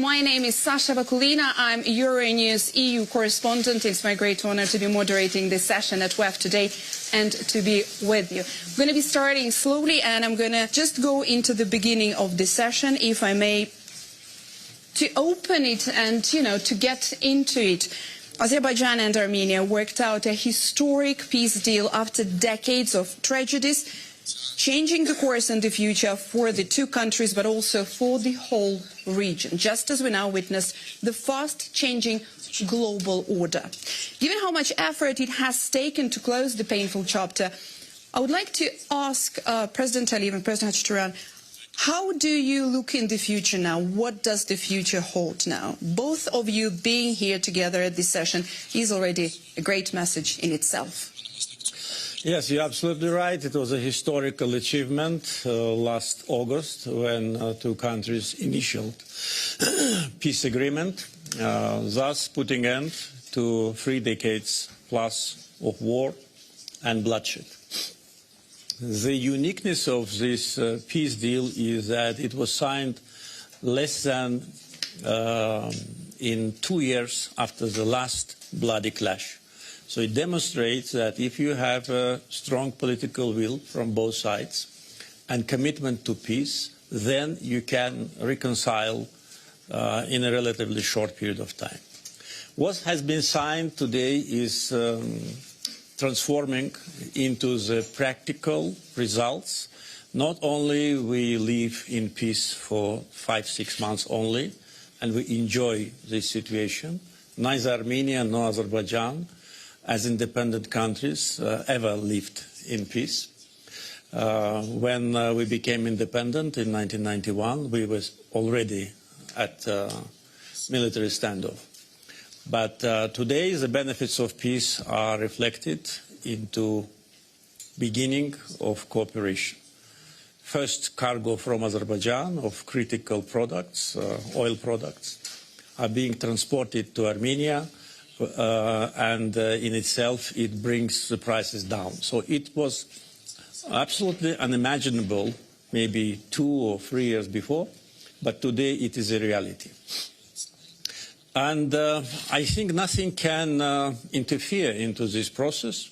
My name is Sasha Vakulina. I'm Euronews EU correspondent. It's my great honor to be moderating this session at WEF today and to be with you. I'm going to be starting slowly, and I'm going to just go into the beginning of this session, if I may, to open it and, to get into it. Azerbaijan and Armenia worked out a historic peace deal after decades of tragedies, changing the course and the future for the two countries, but also for the whole region, just as we now witness the fast-changing global order. Given how much effort it has taken to close the painful chapter, I would like to ask President Aliyev and President Hacettepe, how do you look in the future now? What does the future hold now? Both of you being here together at this session is already a great message in itself. Yes, you're absolutely right. It was a historical achievement last August when two countries initialed peace agreement, thus putting end to 3 decades plus of war and bloodshed. The uniqueness of this peace deal is that it was signed less than in 2 years after the last bloody clash. So it demonstrates that if you have a strong political will from both sides and commitment to peace, then you can reconcile in a relatively short period of time. What has been signed today is transforming into the practical results. Not only we live in peace for 5-6 months only, and we enjoy this situation, neither Armenia nor Azerbaijan as independent countries ever lived in peace. When we became independent in 1991, we were already at military standoff. But today the benefits of peace are reflected into beginning of cooperation. First cargo from Azerbaijan of critical products, oil products, are being transported to Armenia, and in itself it brings the prices down. So it was absolutely unimaginable maybe 2 or 3 years before, but today it is a reality. And I think nothing can interfere into this process.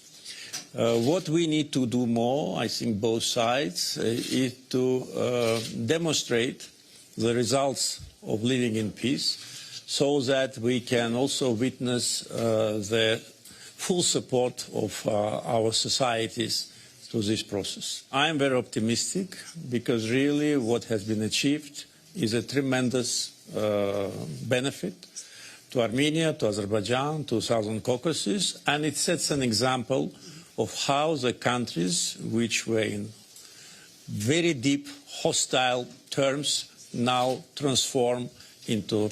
What we need to do more, I think both sides, is to demonstrate the results of living in peace, so that we can also witness the full support of our societies to this process. I am very optimistic because really what has been achieved is a tremendous benefit to Armenia, to Azerbaijan, to Southern Caucasus, and it sets an example of how the countries which were in very deep hostile terms now transform into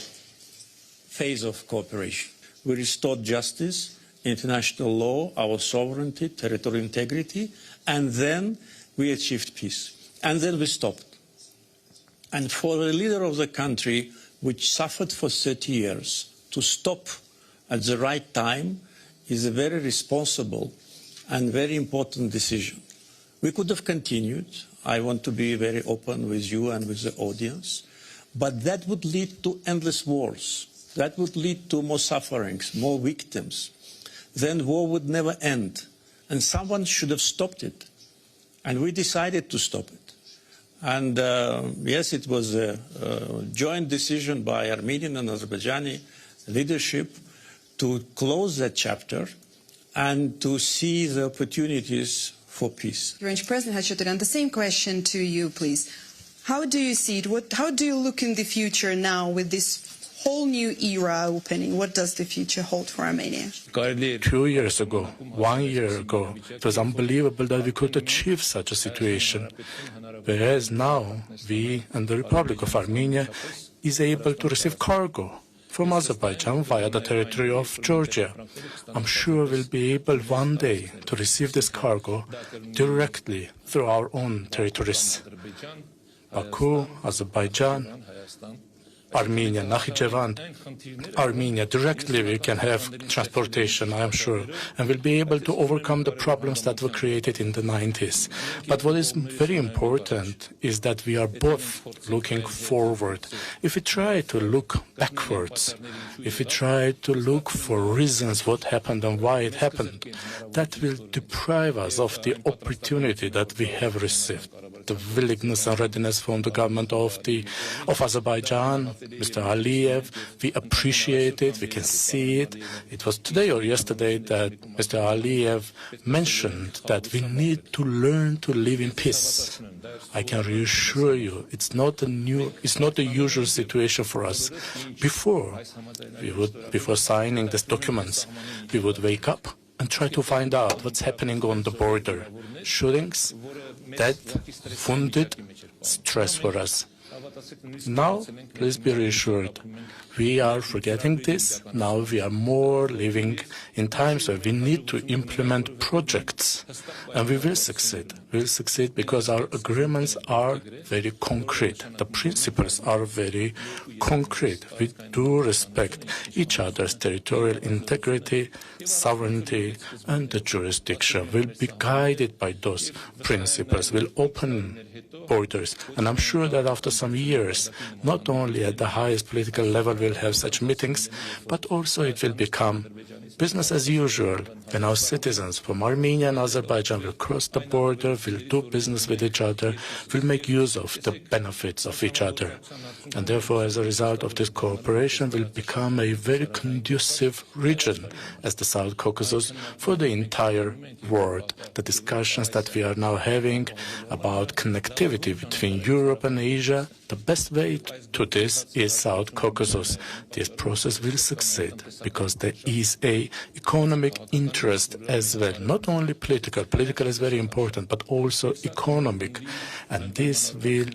phase of cooperation. We restored justice, international law, our sovereignty, territorial integrity, and then we achieved peace. And then we stopped. And for the leader of the country, which suffered for 30 years, to stop at the right time is a very responsible and very important decision. We could have continued. I want to be very open with you and with the audience. But that would lead to endless wars. That would lead to more sufferings, more victims. Then war would never end. And someone should have stopped it. And we decided to stop it. And yes, it was a joint decision by Armenian and Azerbaijani leadership to close that chapter and to see the opportunities for peace. President Hacettepe, the same question to you, please. How do you see it? How do you look in the future now with this whole new era opening? What does the future hold for Armenia? 2 years ago, 1 year ago, it was unbelievable that we could achieve such a situation. Whereas now, we and the Republic of Armenia is able to receive cargo from Azerbaijan via the territory of Georgia. I'm sure we'll be able one day to receive this cargo directly through our own territories. Baku, Azerbaijan, Armenia, Nakhichevan, Armenia. Directly we can have transportation, I am sure, and we'll be able to overcome the problems that were created in the 90s. But what is very important is that we are both looking forward. If we try to look backwards, if we try to look for reasons what happened and why it happened, that will deprive us of the opportunity that we have received. The willingness and readiness from the government of Azerbaijan, Mr. Aliyev, we appreciate it, we can see it. It was today or yesterday that Mr. Aliyev mentioned that we need to learn to live in peace. I can reassure you, it's not the usual situation for us. Before signing these documents, we would wake up and try to find out what's happening on the border. Shootings, death, wounded, stress for us. Now, please be reassured, we are forgetting this. Now we are more living in times where we need to implement projects, and we will succeed. We will succeed because our agreements are very concrete. The principles are very concrete. We do respect each other's territorial integrity, sovereignty, and the jurisdiction. We'll be guided by those principles. We'll open borders, and I'm sure that after some years, not only at the highest political level we'll have such meetings, but also it will become business as usual when our citizens from Armenia and Azerbaijan will cross the border, will do business with each other, will make use of the benefits of each other. And therefore, as a result of this cooperation, will become a very conducive region as the South Caucasus for the entire world. The discussions that we are now having about connectivity between Europe and Asia, the best way to this is South Caucasus. This process will succeed because there is an economic interest as well, not only political. Political is very important, but also economic. And this will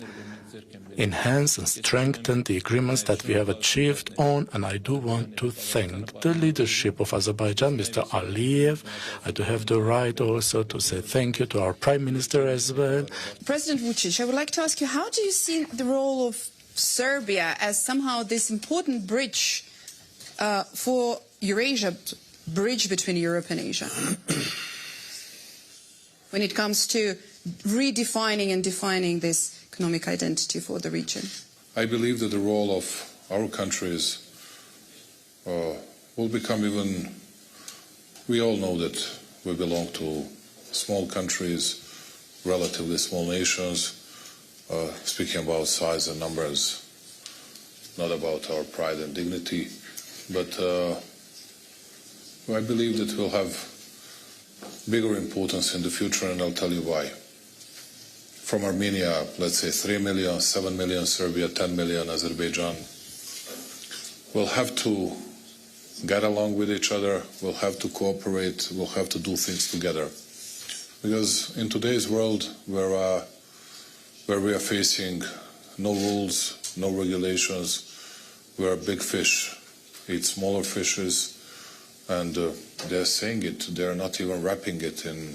enhance and strengthen the agreements that we have achieved on. And I do want to thank the leadership of Azerbaijan, Mr. Aliyev. I do have the right also to say thank you to our Prime Minister as well. President Vučić, I would like to ask you, how do you see the role of Serbia as somehow this important bridge for Eurasia, bridge between Europe and Asia, when it comes to redefining and defining this economic identity for the region? I believe that the role of our countries will become even... We all know that we belong to small countries, relatively small nations, speaking about size and numbers, not about our pride and dignity, but I believe that we'll have bigger importance in the future, and I'll tell you why. From Armenia, let's say 3 million, 7 million, Serbia, 10 million, Azerbaijan, we'll have to get along with each other, we'll have to cooperate, we'll have to do things together. Because in today's world where we are facing no rules, no regulations, where big fish eat smaller fishes, and they're saying it, they're not even wrapping it in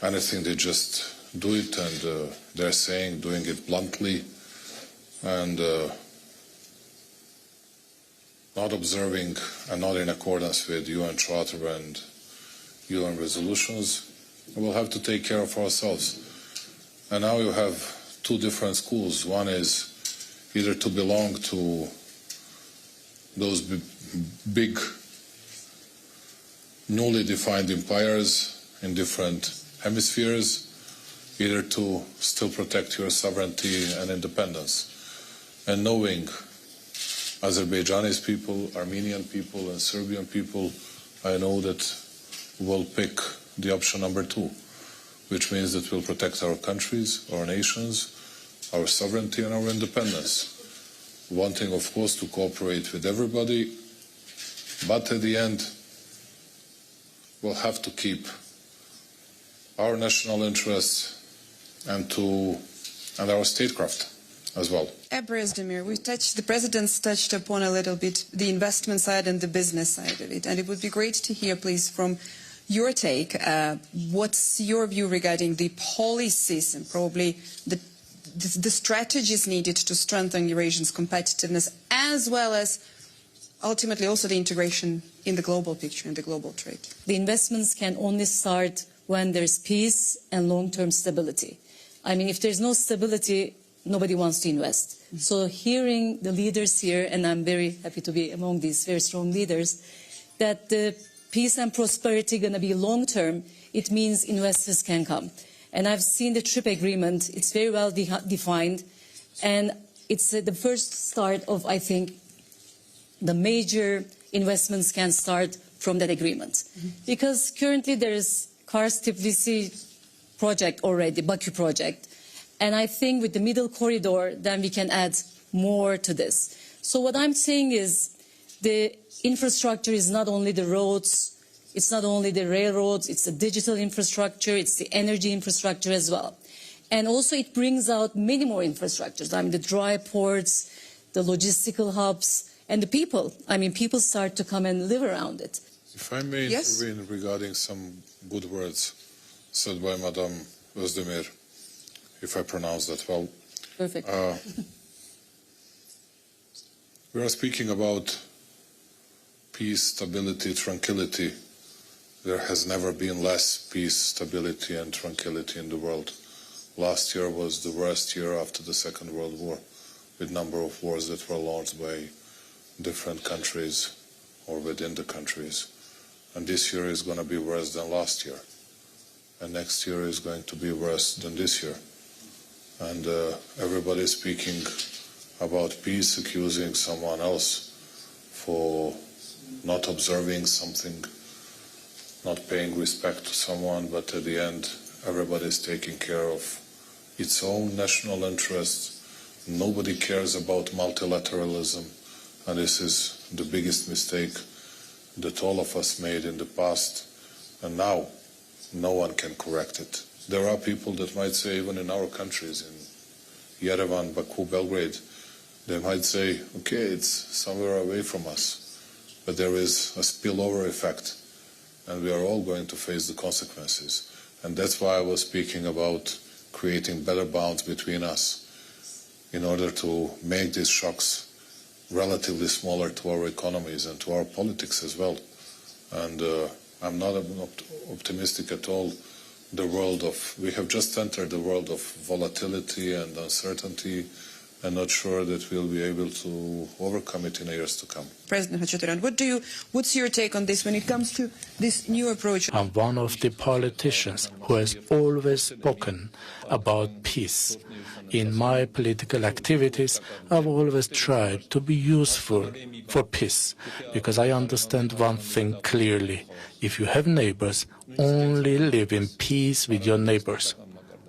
anything, they just do it, and they're doing it bluntly, and not observing and not in accordance with UN Charter and UN resolutions. We'll have to take care of ourselves. And now you have two different schools. One is either to belong to those big, newly defined empires in different hemispheres, either to still protect your sovereignty and independence. And knowing Azerbaijani people, Armenian people, and Serbian people, I know that we'll pick the option number 2, which means that we'll protect our countries, our nations, our sovereignty and our independence. Wanting, of course, to cooperate with everybody, but at the end, we'll have to keep our national interests and our statecraft as well. Brzdemir, the President's touched upon a little bit the investment side and the business side of it, and it would be great to hear, please, from your take, what's your view regarding the policies and probably the strategies needed to strengthen Eurasia's competitiveness, as well as ultimately also the integration in the global picture, in the global trade. The investments can only start when there's peace and long-term stability. I mean, if there's no stability, nobody wants to invest. So hearing the leaders here, and I'm very happy to be among these very strong leaders, that the peace and prosperity are going to be long-term, it means investors can come. And I've seen the TRIP agreement. It's very well defined. And it's the first start of, I think, the major investments can start from that agreement. Because currently there is Kars-Tbilisi project already, Baku project. And I think with the middle corridor, then we can add more to this. So what I'm saying is the infrastructure is not only the roads, it's not only the railroads, it's the digital infrastructure, it's the energy infrastructure as well. And also it brings out many more infrastructures. I mean, the dry ports, the logistical hubs, and the people. I mean, people start to come and live around it. If I may intervene regarding some good words said by Madame Özdemir, if I pronounce that well. Perfect. We are speaking about peace, stability, tranquility. There has never been less peace, stability and tranquility in the world. Last year was the worst year after the Second World War, with number of wars that were launched by different countries or within the countries. And this year is going to be worse than last year. And next year is going to be worse than this year. And everybody is speaking about peace, accusing someone else for not observing something, not paying respect to someone, but at the end everybody is taking care of its own national interests. Nobody cares about multilateralism, and this is the biggest mistake that all of us made in the past, and now no one can correct it. There are people that might say, even in our countries, in Yerevan, Baku, Belgrade, they might say, okay, it's somewhere away from us, but there is a spillover effect, and we are all going to face the consequences. And that's why I was speaking about creating better bonds between us in order to make these shocks relatively smaller to our economies and to our politics as well. And I'm not optimistic at all. We have just entered the world of volatility and uncertainty, and not sure that we'll be able to overcome it in the years to come. President Hachaturian, what's your take on this when it comes to this new approach? I'm one of the politicians who has always spoken about peace. In my political activities, I've always tried to be useful for peace, because I understand one thing clearly. If you have neighbors, only live in peace with your neighbors,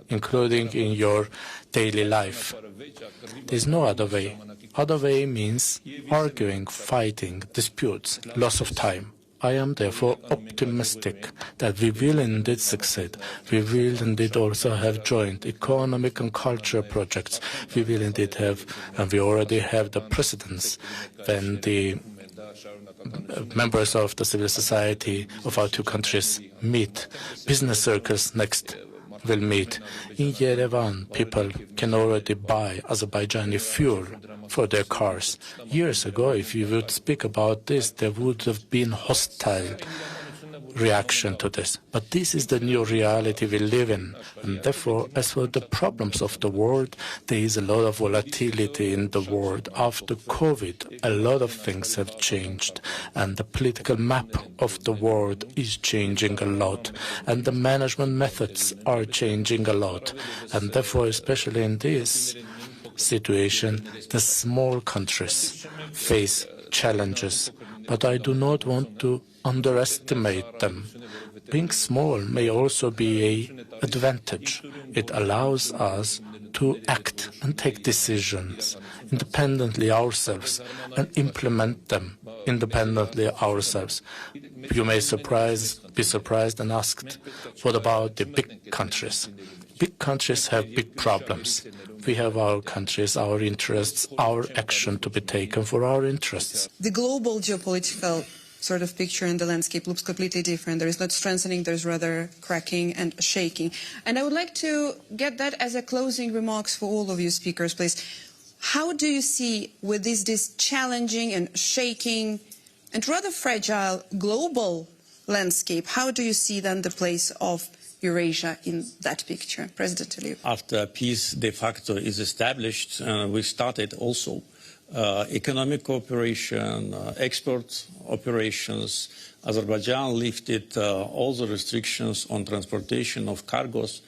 including in your daily life. There's no other way. Other way means arguing, fighting, disputes, loss of time. I am therefore optimistic that we will indeed succeed. We will indeed also have joint economic and cultural projects. We will indeed have, and we already have the precedents when the members of the civil society of our two countries meet. Business circles next will meet. In Yerevan, people can already buy Azerbaijani fuel for their cars. Years ago, if you would speak about this, there would have been hostile reaction to this. But this is the new reality we live in. And therefore, as for the problems of the world, there is a lot of volatility in the world. After COVID, a lot of things have changed. And the political map of the world is changing a lot. And the management methods are changing a lot. And therefore, especially in this situation, the small countries face challenges. But I do not want to underestimate them. Being small may also be an advantage. It allows us to act and take decisions independently ourselves and implement them independently ourselves. You may be surprised and asked, what about the big countries? Big countries have big problems. We have our countries, our interests, our action to be taken for our interests. The global geopolitical sort of picture, and the landscape looks completely different. There is not strengthening, there's rather cracking and shaking. And I would like to get that as a closing remarks for all of you speakers, please. How do you see, with this challenging and shaking and rather fragile global landscape, how do you see then the place of Eurasia in that picture? President Aliyev. After peace de facto is established, we started also economic cooperation, export operations. Azerbaijan lifted all the restrictions on transportation of cargoes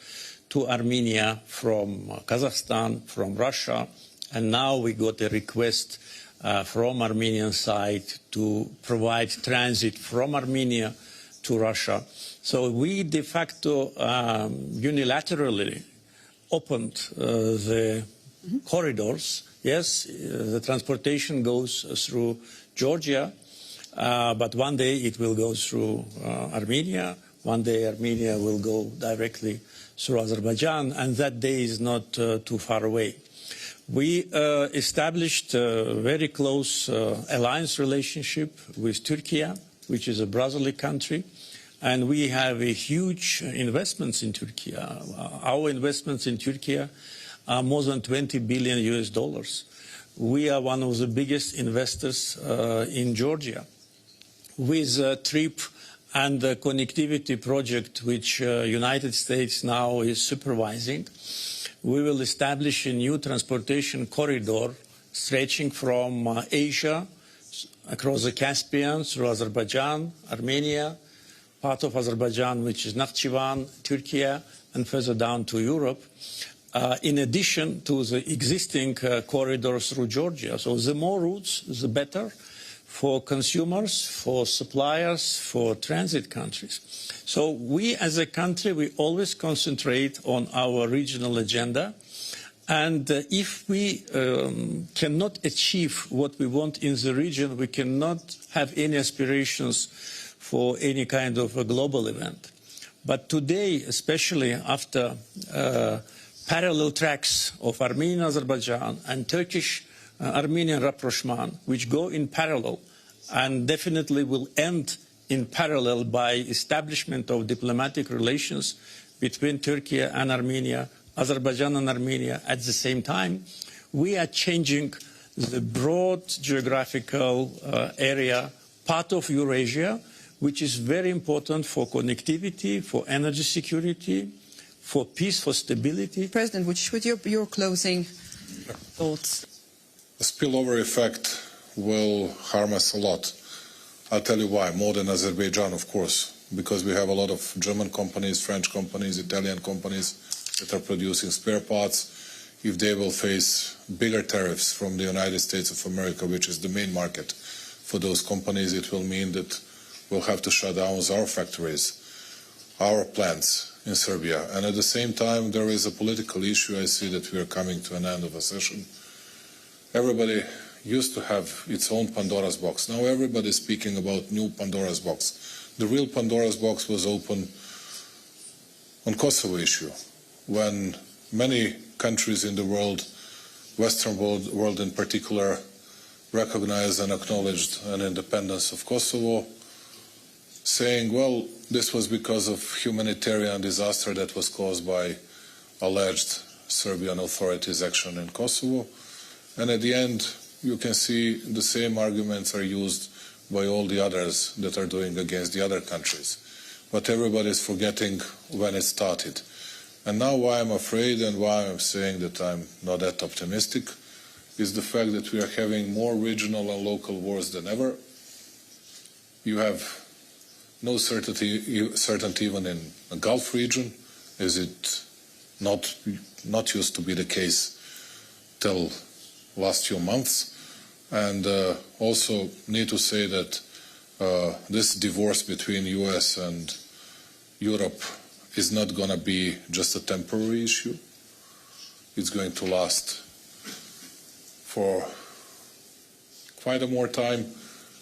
to Armenia from Kazakhstan, from Russia, and now we got a request from Armenian side to provide transit from Armenia to Russia. So we de facto unilaterally opened the corridors. Yes, the transportation goes through Georgia, but one day it will go through Armenia. One day Armenia will go directly through Azerbaijan, and that day is not too far away. We established a very close alliance relationship with Turkey, which is a brotherly country, and we have a huge investments in Turkey. Our investments in Turkey are more than $20 billion US. We are one of the biggest investors in Georgia. With a TRIP and the connectivity project, which United States now is supervising, we will establish a new transportation corridor stretching from Asia across the Caspian through Azerbaijan, Armenia, part of Azerbaijan which is Nakhchivan, Turkey, and further down to Europe, in addition to the existing corridors through Georgia. So the more routes, the better for consumers, for suppliers, for transit countries. So we as a country, we always concentrate on our regional agenda. And if we cannot achieve what we want in the region, we cannot have any aspirations for any kind of a global event. But today, especially after parallel tracks of Armenian-Azerbaijan and Turkish-Armenian rapprochement, which go in parallel and definitely will end in parallel by establishment of diplomatic relations between Turkey and Armenia, Azerbaijan and Armenia at the same time, we are changing the broad geographical area, part of Eurasia, which is very important for connectivity, for energy security, for peace, for stability. President, which with your closing thoughts? The spillover effect will harm us a lot. I'll tell you why. More than Azerbaijan, of course, because we have a lot of German companies, French companies, Italian companies that are producing spare parts. If they will face bigger tariffs from the United States of America, which is the main market for those companies, it will mean that we'll have to shut down our factories, our plants in Serbia. And at the same time, there is a political issue. I see that we are coming to an end of a session. Everybody used to have its own Pandora's box. Now everybody is speaking about new Pandora's box. The real Pandora's box was open on Kosovo issue, when many countries in the world, Western world in particular, recognized and acknowledged an independence of Kosovo, saying, well, this was because of humanitarian disaster that was caused by alleged Serbian authorities' action in Kosovo. And at the end, you can see the same arguments are used by all the others that are doing against the other countries. But everybody is forgetting when it started. And now why I'm afraid and why I'm saying that I'm not that optimistic is the fact that we are having more regional and local wars than ever. You have no certainty even in the Gulf region, as it not used to be the case till last few months. And also need to say that this divorce between US and Europe is not going to be just a temporary issue. It's going to last for quite a more time.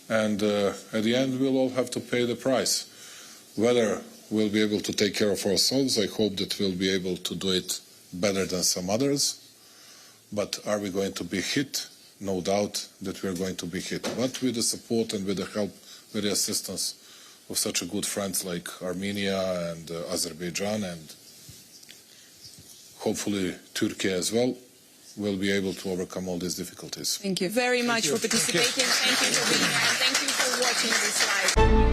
And at the end, we'll all have to pay the price. Whether we'll be able to take care of ourselves, I hope that we'll be able to do it better than some others. But are we going to be hit? No doubt that we're going to be hit. But with the support and with the help with the assistance of such a good friends like Armenia and Azerbaijan, and hopefully Turkey as well, will be able to overcome all these difficulties. Thank you very much for participating. Thank you for being here. And thank you for watching this live.